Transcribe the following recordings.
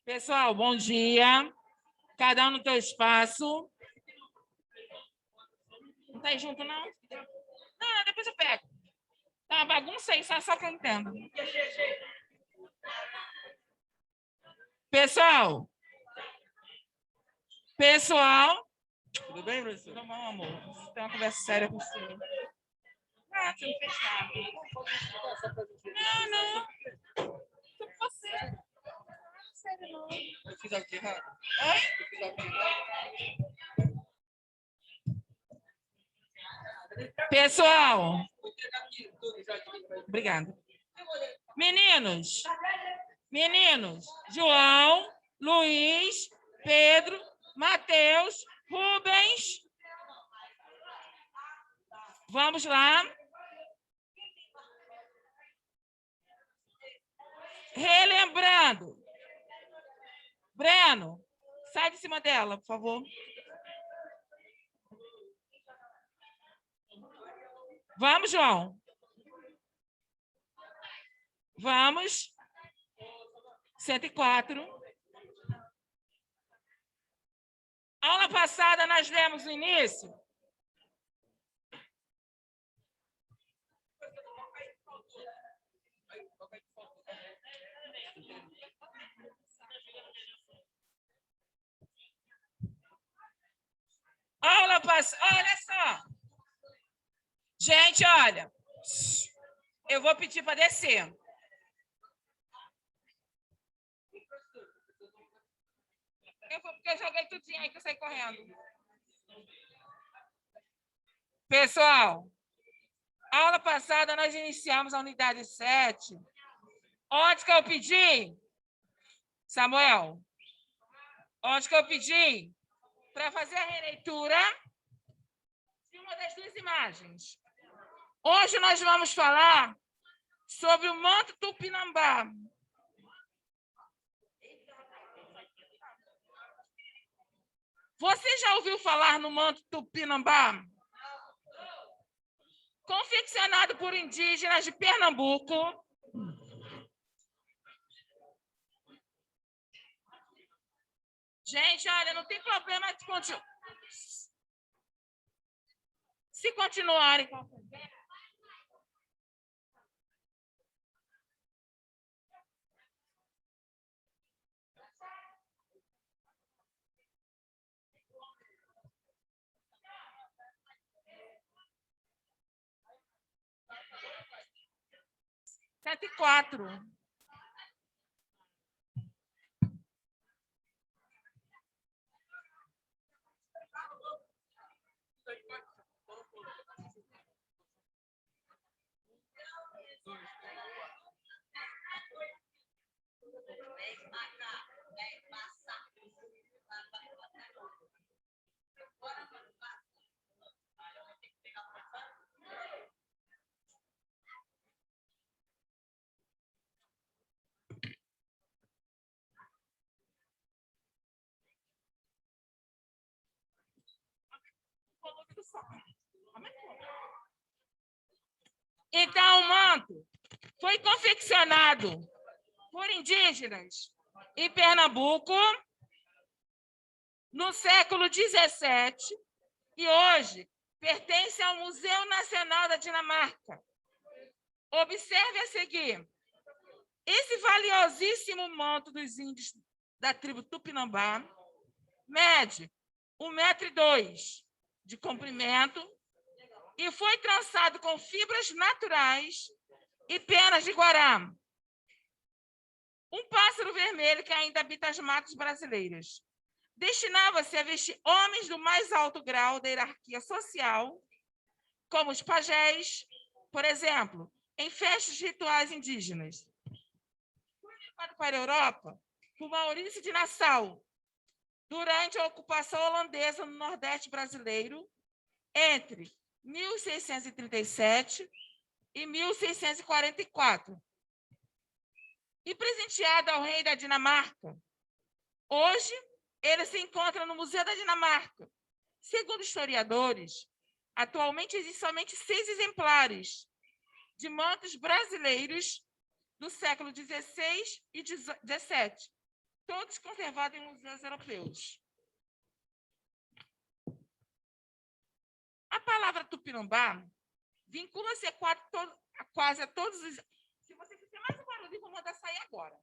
Pessoal, bom dia. Cada um no seu espaço. Não tá aí junto, não? Não, depois eu pego. Tá uma bagunça aí, só que eu entendo. Pessoal. Tudo bem, professor? Tudo bom, amor? Tem uma conversa séria com você. Ah, você não fez nada. Não. Tô com você. Sério, não. Eu fiz algo de errado? Oi? Eu fiz algo de errado. Pessoal. Obrigada. Meninos, João, Luiz, Pedro, Mateus, Rubens. Vamos lá. Relembrando. Breno, sai de cima dela, por favor. Vamos, João. Vamos. 104. Aula passada nós lemos o início. Aula passada, olha só. Gente, olha. Eu vou pedir para descer. Porque eu joguei tudinho aí que eu saí correndo. Pessoal, aula passada nós iniciamos a unidade 7. Onde que eu pedi? Samuel, onde que eu pedi para fazer a releitura de uma das duas imagens. Hoje nós vamos falar sobre o manto Tupinambá. Você já ouviu falar no manto Tupinambá? Confeccionado por indígenas de Pernambuco. Gente, olha, não tem problema de continuar. Se continuarem com a conversa. Cento e quatro. Então, o manto foi confeccionado por indígenas em Pernambuco no século XVII e hoje pertence ao Museu Nacional da Dinamarca. Observe a seguir. Esse valiosíssimo manto dos índios da tribo Tupinambá mede 1,2 m de comprimento e foi trançado com fibras naturais e penas de guará. Um pássaro vermelho que ainda habita as matas brasileiras. Destinava-se a vestir homens do mais alto grau da hierarquia social, como os pajés, por exemplo, em festas rituais indígenas. Foi levado para a Europa por Maurício de Nassau, durante a ocupação holandesa no Nordeste brasileiro, entre 1637 e 1644, e presenteado ao rei da Dinamarca. Hoje, ele se encontra no Museu da Dinamarca. Segundo historiadores, atualmente existem somente 6 exemplares de mantos brasileiros do século XVI e XVII. todos conservados em museus europeus. A palavra tupinambá vincula-se a quase a todos os... Se você fizer mais um barulho, eu vou mandar sair agora.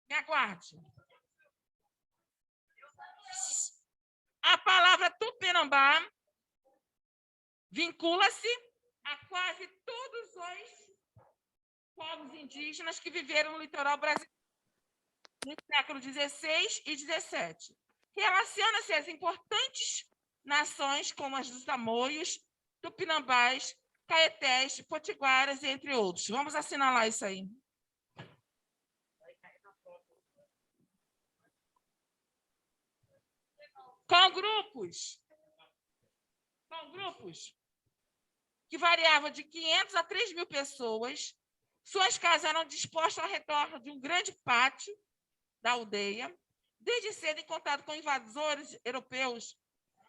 Me aguarde. A palavra tupinambá vincula-se a quase todos os povos indígenas que viveram no litoral brasileiro no século XVI e XVII. Relaciona-se às importantes nações como as dos tamoios, tupinambás, caetés, potiguaras, entre outros. Vamos assinalar isso aí. Com grupos que variavam de 500 a 3.000 pessoas, suas casas eram dispostas ao redor de um grande pátio da aldeia, desde cedo em contato com invasores europeus,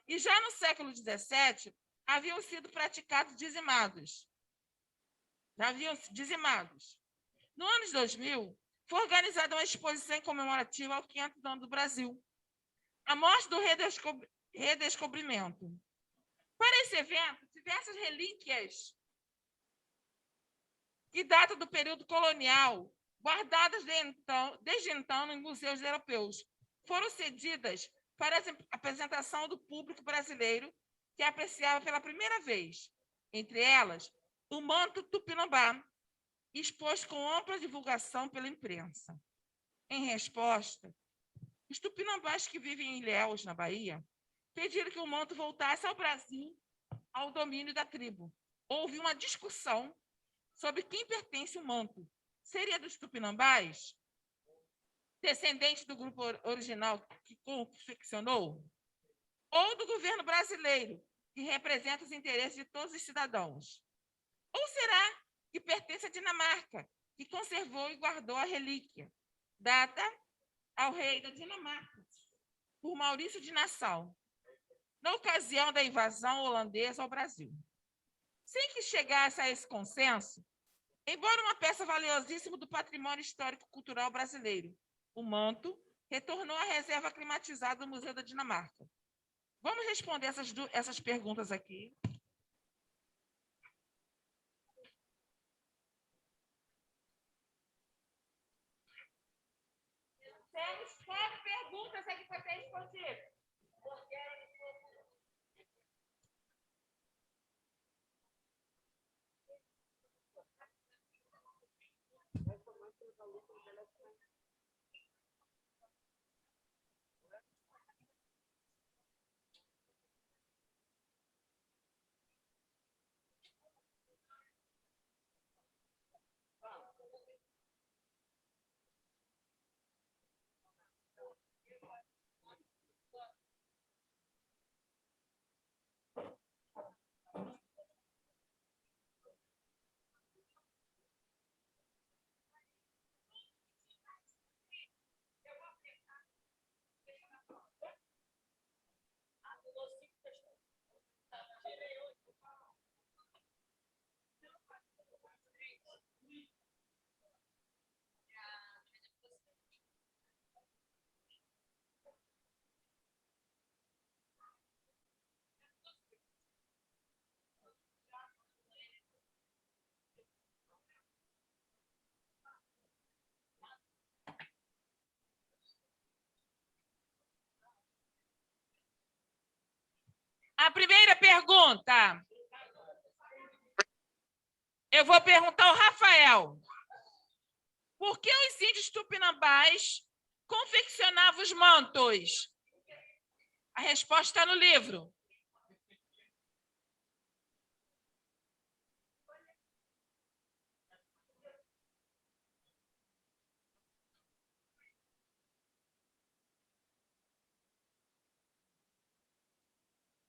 e já no século XVII haviam sido praticados dizimados. No ano 2000, foi organizada uma exposição comemorativa aos 500 anos do Brasil, a mostra do redescobrimento. Para esse evento, diversas relíquias que datam do período colonial, guardadas desde então em museus europeus, foram cedidas para a apresentação do público brasileiro que apreciava pela primeira vez, entre elas, o manto tupinambá, exposto com ampla divulgação pela imprensa. Em resposta, os tupinambás que vivem em Ilhéus, na Bahia, pediram que o manto voltasse ao Brasil, ao domínio da tribo. Houve uma discussão sobre quem pertence o manto. Seria dos tupinambás, descendentes do grupo original que confeccionou, ou do governo brasileiro, que representa os interesses de todos os cidadãos? Ou será que pertence à Dinamarca, que conservou e guardou a relíquia, dada ao rei da Dinamarca, por Maurício de Nassau, na ocasião da invasão holandesa ao Brasil? Sem que chegasse a esse consenso, embora uma peça valiosíssima do patrimônio histórico-cultural brasileiro, o manto retornou à reserva climatizada do Museu da Dinamarca. Vamos responder essas perguntas aqui. Temos 4 perguntas aqui para ser respondidas. A primeira pergunta, eu vou perguntar ao Rafael. Por que os índios tupinambás confeccionavam os mantos? A resposta está no livro.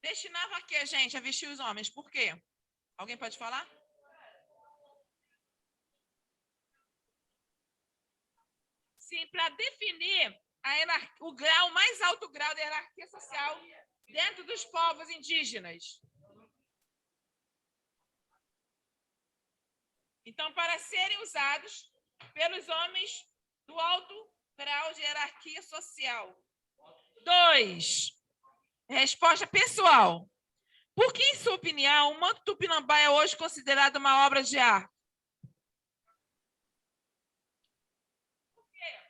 Destinava a quê, gente? A vestir os homens. Por quê? Alguém pode falar? Sim, para definir o mais alto grau da hierarquia social dentro dos povos indígenas. Então, para serem usados pelos homens do alto grau de hierarquia social. 2. Resposta pessoal. Por que, em sua opinião, o Manto Tupinambá é hoje considerado uma obra de arte? Por quê?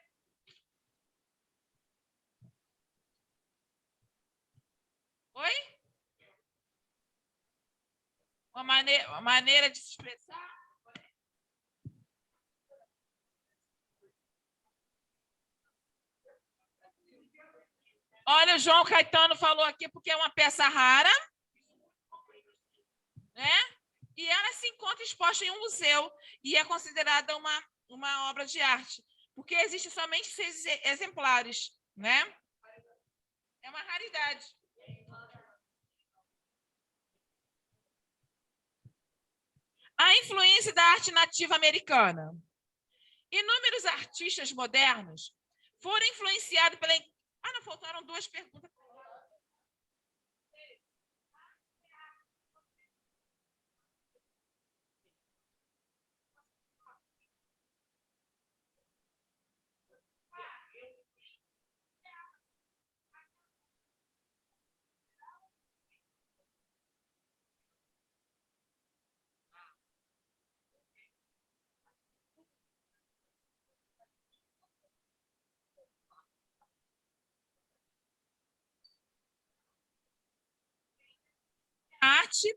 Oi? Uma maneira de se expressar? Olha, o João Caetano falou aqui porque é uma peça rara, né? E ela se encontra exposta em um museu e é considerada uma obra de arte, porque existem somente 6 exemplares, né? É uma raridade. A influência da arte nativa americana. Inúmeros artistas modernos foram influenciados pela... Ah, não, faltaram 2 perguntas. A arte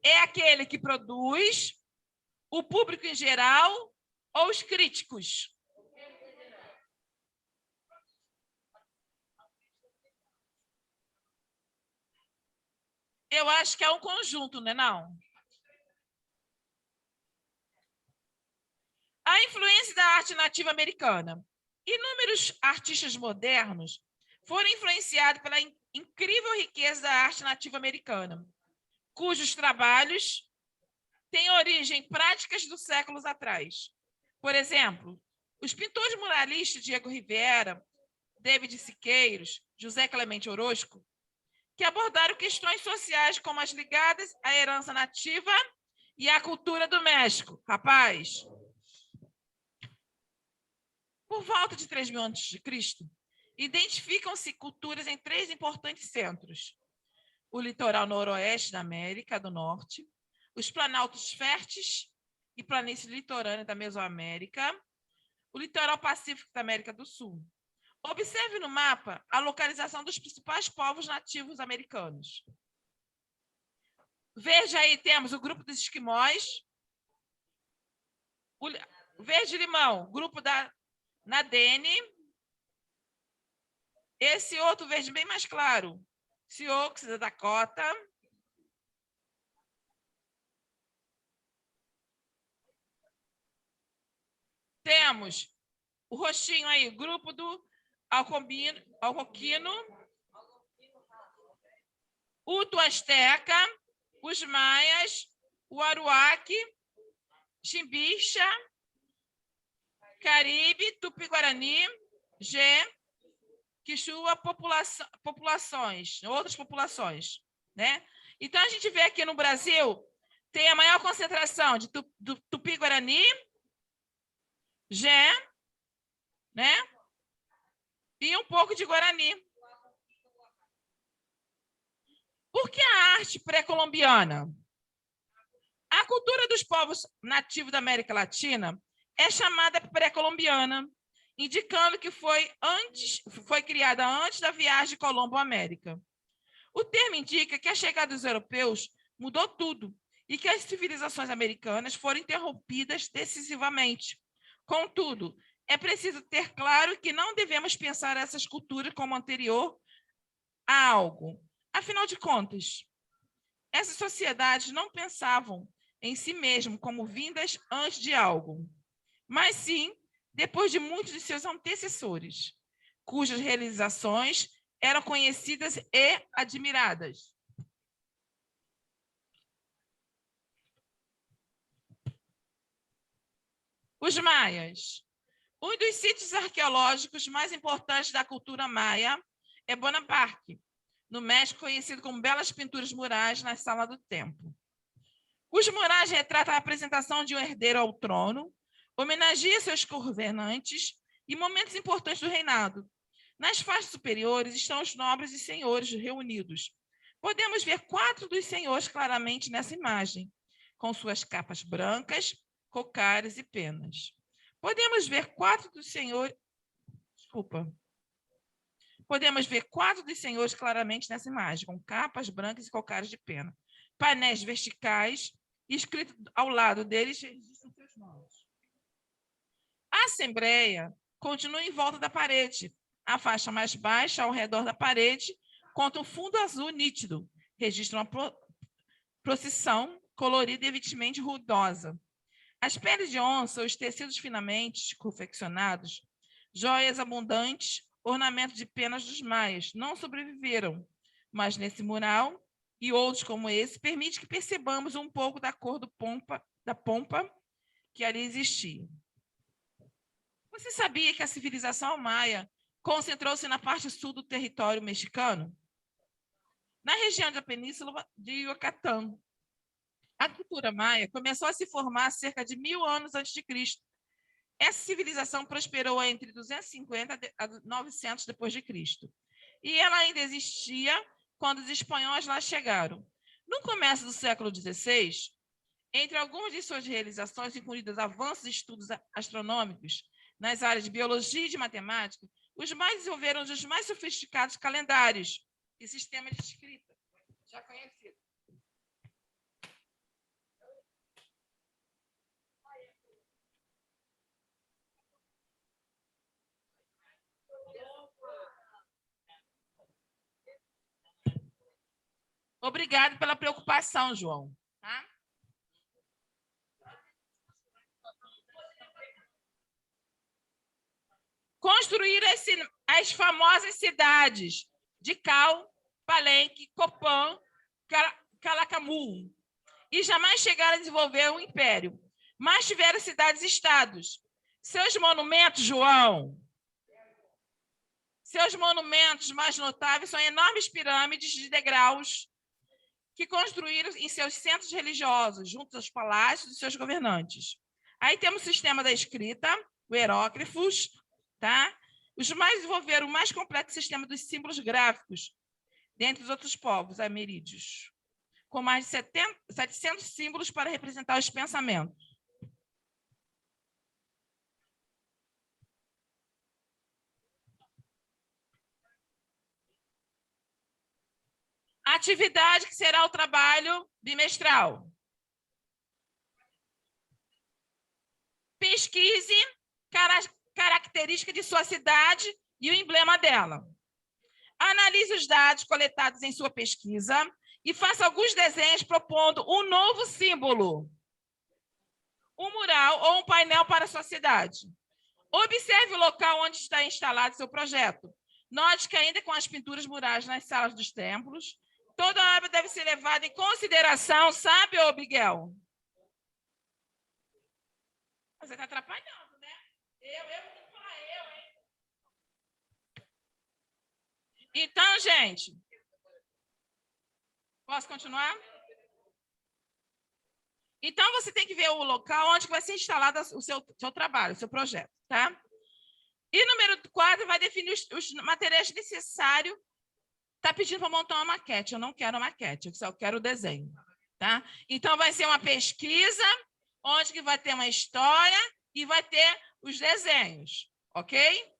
é aquele que produz, o público em geral ou os críticos? Eu acho que é um conjunto, não é não? A influência da arte nativa americana. Inúmeros artistas modernos foram influenciados pela incrível riqueza da arte nativa americana, cujos trabalhos têm origem em práticas dos séculos atrás. Por exemplo, os pintores muralistas Diego Rivera, David Siqueiros, José Clemente Orozco, que abordaram questões sociais como as ligadas à herança nativa e à cultura do México. Rapaz, por volta de 3.000 a.C., identificam-se culturas em 3 importantes centros: o litoral noroeste da América do Norte, os planaltos férteis e planícies litorâneas da Mesoamérica, o litoral pacífico da América do Sul. Observe no mapa a localização dos principais povos nativos americanos. Verde aí temos o grupo dos esquimós, o verde-limão, grupo da Nadene. Esse outro verde bem mais claro, Sioux da Dakota. Temos o roxinho aí, grupo do Alcoquino, Uto Azteca, os Maias, o Aruaque, Chimbicha, Caribe, Tupi-Guarani, G, Quixua, populações, outras populações, né? Então, a gente vê aqui no Brasil, tem a maior concentração de Tupi-Guarani, G, né? E um pouco de Guarani. Por que a arte pré-colombiana? A cultura dos povos nativos da América Latina é chamada pré-colombiana, indicando que foi criada antes da viagem de Colombo à América. O termo indica que a chegada dos europeus mudou tudo e que as civilizações americanas foram interrompidas decisivamente. Contudo, é preciso ter claro que não devemos pensar essas culturas como anterior a algo. Afinal de contas, essas sociedades não pensavam em si mesmas como vindas antes de algo, mas sim depois de muitos de seus antecessores, cujas realizações eram conhecidas e admiradas. Os maias. Um dos sítios arqueológicos mais importantes da cultura maia é Bonampak, no México, conhecido como belas pinturas murais na Sala do Templo. Os murais retratam a apresentação de um herdeiro ao trono, Homenageia seus governantes e momentos importantes do reinado. Nas faixas superiores estão os nobres e senhores reunidos. Podemos ver 4 dos senhores claramente nessa imagem, com suas capas brancas, cocares e penas. Podemos ver 4 dos senhores... Desculpa. Podemos ver 4 dos senhores claramente nessa imagem, com capas brancas e cocares de pena. Painéis verticais, e escrito ao lado deles registram seus nomes. A Assembleia continua em volta da parede. A faixa mais baixa, ao redor da parede, conta um fundo azul nítido. Registra uma procissão colorida e evidentemente ruidosa. As peles de onça, os tecidos finamente confeccionados, joias abundantes, ornamentos de penas dos maias, não sobreviveram. Mas nesse mural, e outros como esse, permite que percebamos um pouco da cor da pompa que ali existia. Você sabia que a civilização maia concentrou-se na parte sul do território mexicano? Na região da península de Yucatán. A cultura maia começou a se formar cerca de 1000 anos antes de Cristo. Essa civilização prosperou entre 250 a 900 depois de Cristo. E ela ainda existia quando os espanhóis lá chegaram. No começo do século XVI, entre algumas de suas realizações, incluídas avanços e estudos astronômicos nas áreas de biologia e de matemática, os mais desenvolveram os mais sofisticados calendários e sistemas de escrita, já conhecidos. Obrigado pela preocupação, João. Tá? Construíram as famosas cidades de Cal, Palenque, Copán, Calacamu, e jamais chegaram a desenvolver um império, mas tiveram cidades-estados. Seus monumentos, João, seus monumentos mais notáveis são enormes pirâmides de degraus que construíram em seus centros religiosos, junto aos palácios de seus governantes. Aí temos o sistema da escrita, o hieróglifos, tá? Os mais desenvolveram o mais complexo sistema dos símbolos gráficos, dentre os outros povos ameríndios, com mais de 700 símbolos para representar os pensamentos. Atividade que será o trabalho bimestral. Pesquise característica de sua cidade e o emblema dela. Analise os dados coletados em sua pesquisa e faça alguns desenhos propondo um novo símbolo, um mural ou um painel para a sua cidade. Observe o local onde está instalado seu projeto. Note que ainda com as pinturas murais nas salas dos templos, toda a obra deve ser levada em consideração, sabe, ô Miguel? Você está atrapalhando, né? Eu tenho que falar hein? Então, gente, posso continuar? Então, você tem que ver o local onde vai ser instalado o seu trabalho, o seu projeto, tá? E número 4 vai definir os materiais necessários. Está pedindo para montar uma maquete. Eu não quero maquete, eu só quero o desenho, tá? Então, vai ser uma pesquisa, onde que vai ter uma história e vai ter os desenhos, ok?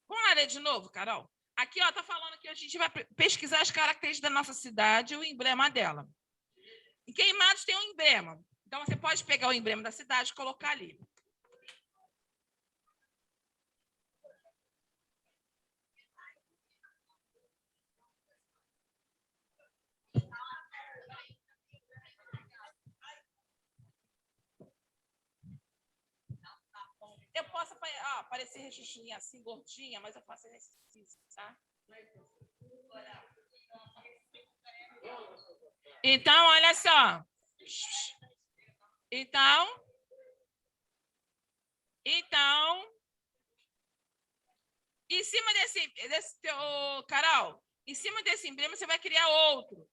Vamos lá ler de novo, Carol? Aqui, ó, tá falando que a gente vai pesquisar as características da nossa cidade e o emblema dela. Em Queimados tem um emblema. Então, você pode pegar o emblema da cidade e colocar ali. Eu posso parecer rechonchudinha assim, gordinha, mas eu faço exercício, tá? Então, olha só. Então, em cima desse Carol, Em cima desse emblema, você vai criar outro,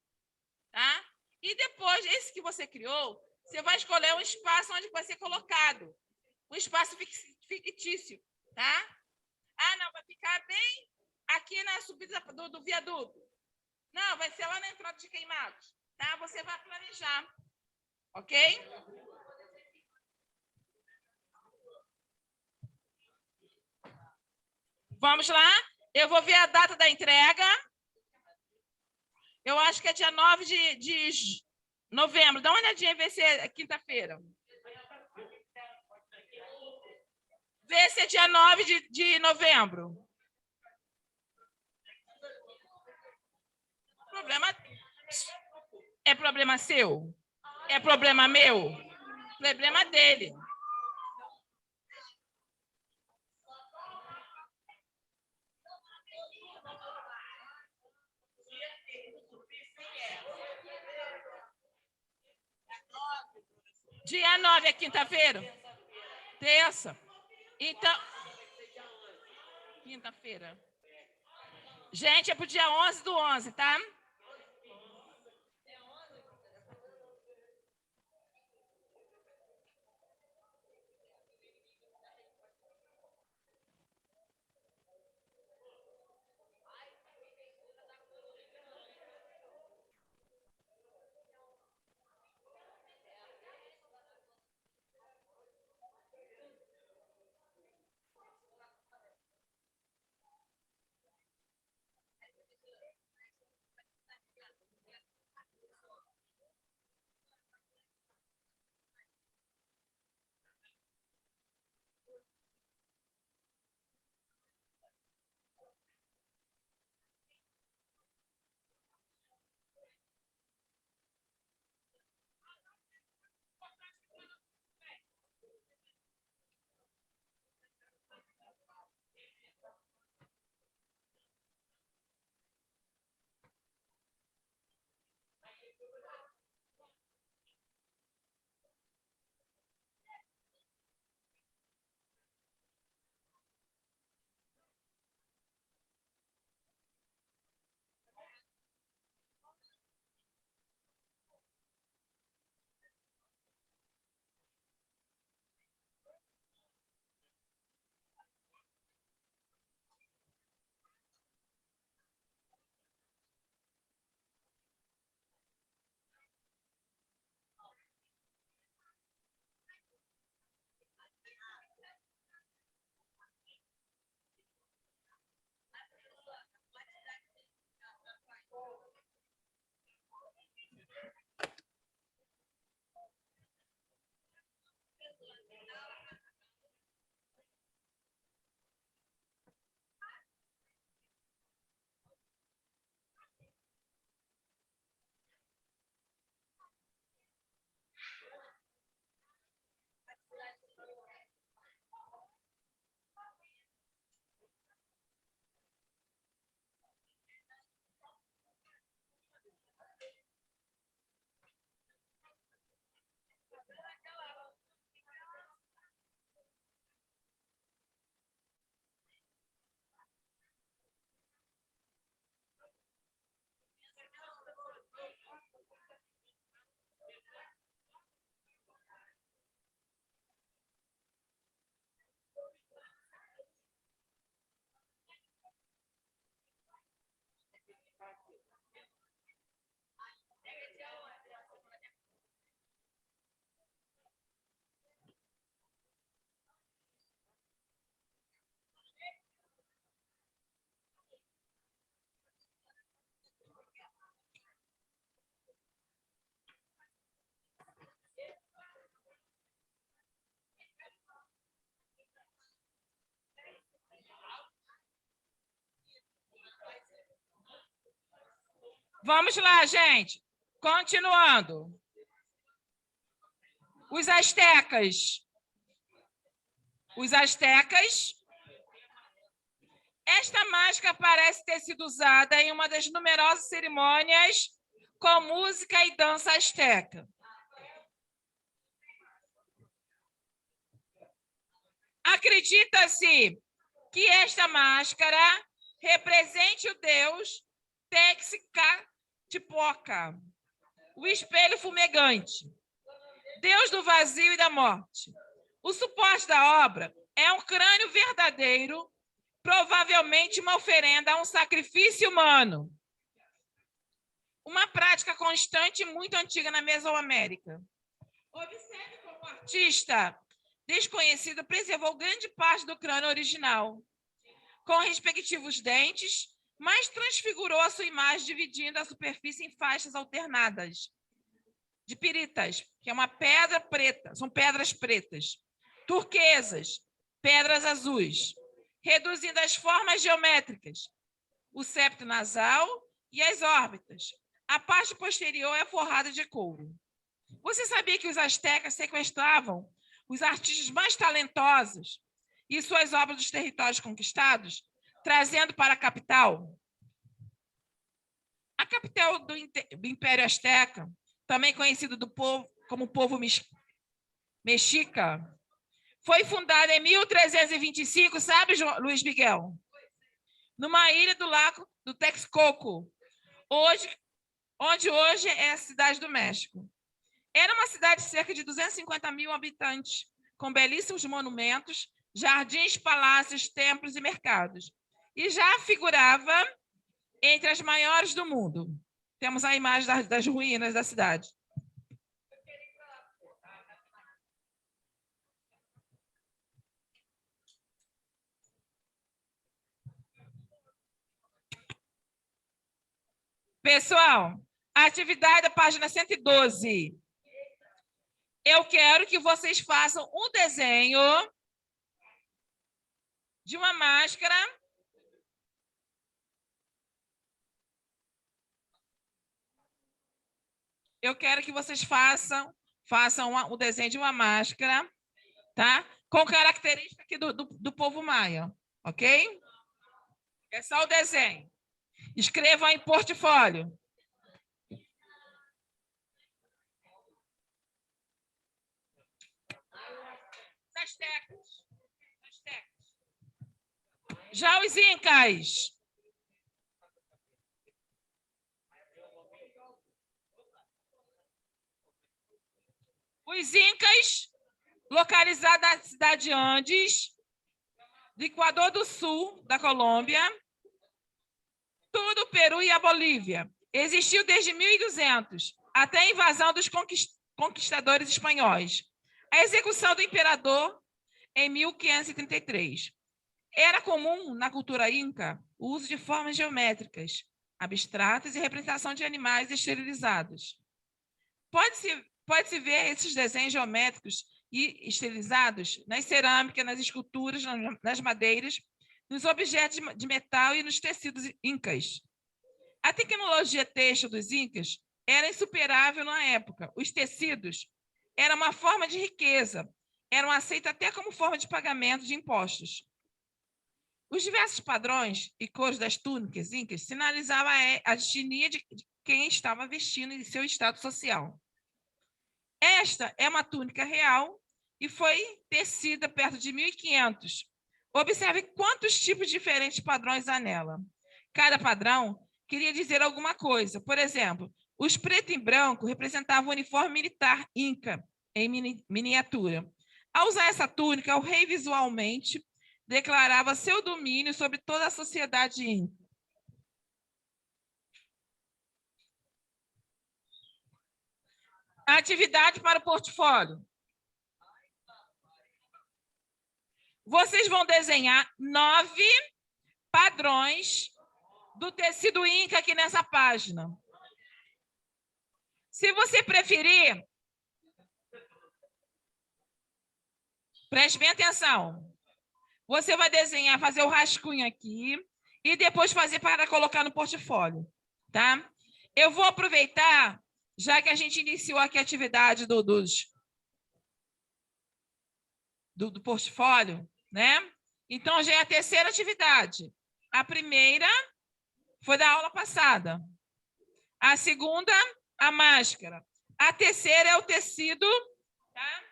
tá? E depois, esse que você criou, você vai escolher um espaço onde vai ser colocado. Um espaço fictício, tá? Ah, não, vai ficar bem aqui na subida do viaduto. Não, vai ser lá na entrada de Queimados, tá? Você vai planejar, ok? Vamos lá? Eu vou ver a data da entrega. Eu acho que é dia 9 de novembro. Dá uma olhadinha e vê se é quinta-feira. Vê se é dia 9 de novembro. É problema seu? É problema meu? Problema dele. Dia 9 é quinta-feira? Terça. Então, quinta-feira. Gente, é pro dia 11/11, tá? Vamos lá, gente. Continuando. Os astecas. Esta máscara parece ter sido usada em uma das numerosas cerimônias com música e dança asteca. Acredita-se que esta máscara represente o deus Texcatipoca, o espelho fumegante, Deus do vazio e da morte. O suporte da obra é um crânio verdadeiro, provavelmente uma oferenda a um sacrifício humano. Uma prática constante e muito antiga na Mesoamérica. Observe como o artista desconhecido preservou grande parte do crânio original, com respectivos dentes, mas transfigurou a sua imagem dividindo a superfície em faixas alternadas de piritas, que é uma pedra preta, são pedras pretas, turquesas, pedras azuis, reduzindo as formas geométricas, o septo nasal e as órbitas. A parte posterior é forrada de couro. Você sabia que os astecas sequestravam os artistas mais talentosos e suas obras dos territórios conquistados, trazendo para a capital? A capital do Império Azteca, também conhecido como povo mexica, foi fundada em 1325, sabe, Luiz Miguel? Numa ilha do lago do Texcoco, onde hoje é a cidade do México. Era uma cidade de cerca de 250 mil habitantes, com belíssimos monumentos, jardins, palácios, templos e mercados. E já figurava entre as maiores do mundo. Temos a imagem das ruínas da cidade. Pessoal, a atividade da página 112. Eu quero que vocês façam um desenho de uma máscara eu quero que vocês façam o desenho de uma máscara, tá? Com característica aqui do povo maia, ok? É só o desenho. Escrevam em portfólio. Astecas. Já os incas. Os incas, localizados na cidade de Andes, do Equador do Sul, da Colômbia, tudo o Peru e a Bolívia. Existiu desde 1200, até a invasão dos conquistadores espanhóis. A execução do imperador em 1533. Era comum na cultura inca o uso de formas geométricas, abstratas e representação de animais esterilizados. Pode-se ver esses desenhos geométricos e esterilizados nas cerâmicas, nas esculturas, nas madeiras, nos objetos de metal e nos tecidos incas. A tecnologia têxtil dos incas era insuperável na época. Os tecidos eram uma forma de riqueza, eram aceitos até como forma de pagamento de impostos. Os diversos padrões e cores das túnicas incas sinalizavam a etnia de quem estava vestindo em seu estado social. Esta é uma túnica real e foi tecida perto de 1500. Observe quantos tipos diferentes de padrões há nela. Cada padrão queria dizer alguma coisa. Por exemplo, os preto e branco representavam o uniforme militar inca, em miniatura. Ao usar essa túnica, o rei visualmente declarava seu domínio sobre toda a sociedade inca. Atividade para o portfólio. Vocês vão desenhar 9 padrões do tecido inca aqui nessa página. Se você preferir, preste bem atenção. Você vai desenhar, fazer o rascunho aqui e depois fazer para colocar no portfólio, tá? Eu vou aproveitar, já que a gente iniciou aqui a atividade do portfólio, né? Então, já é a terceira atividade. A primeira foi da aula passada. A segunda, a máscara. A terceira é o tecido, tá?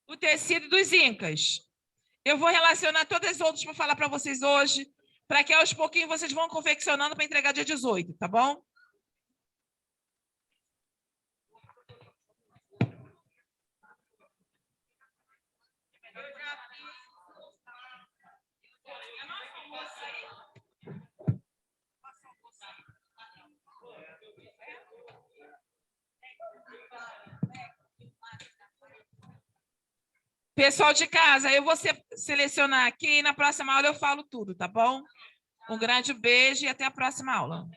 O tecido dos incas. Eu vou relacionar todas as outras para falar para vocês hoje, para que aos pouquinhos vocês vão confeccionando para entregar dia 18, tá bom? Pessoal de casa, eu vou selecionar aqui e na próxima aula eu falo tudo, tá bom? Um grande beijo e até a próxima aula.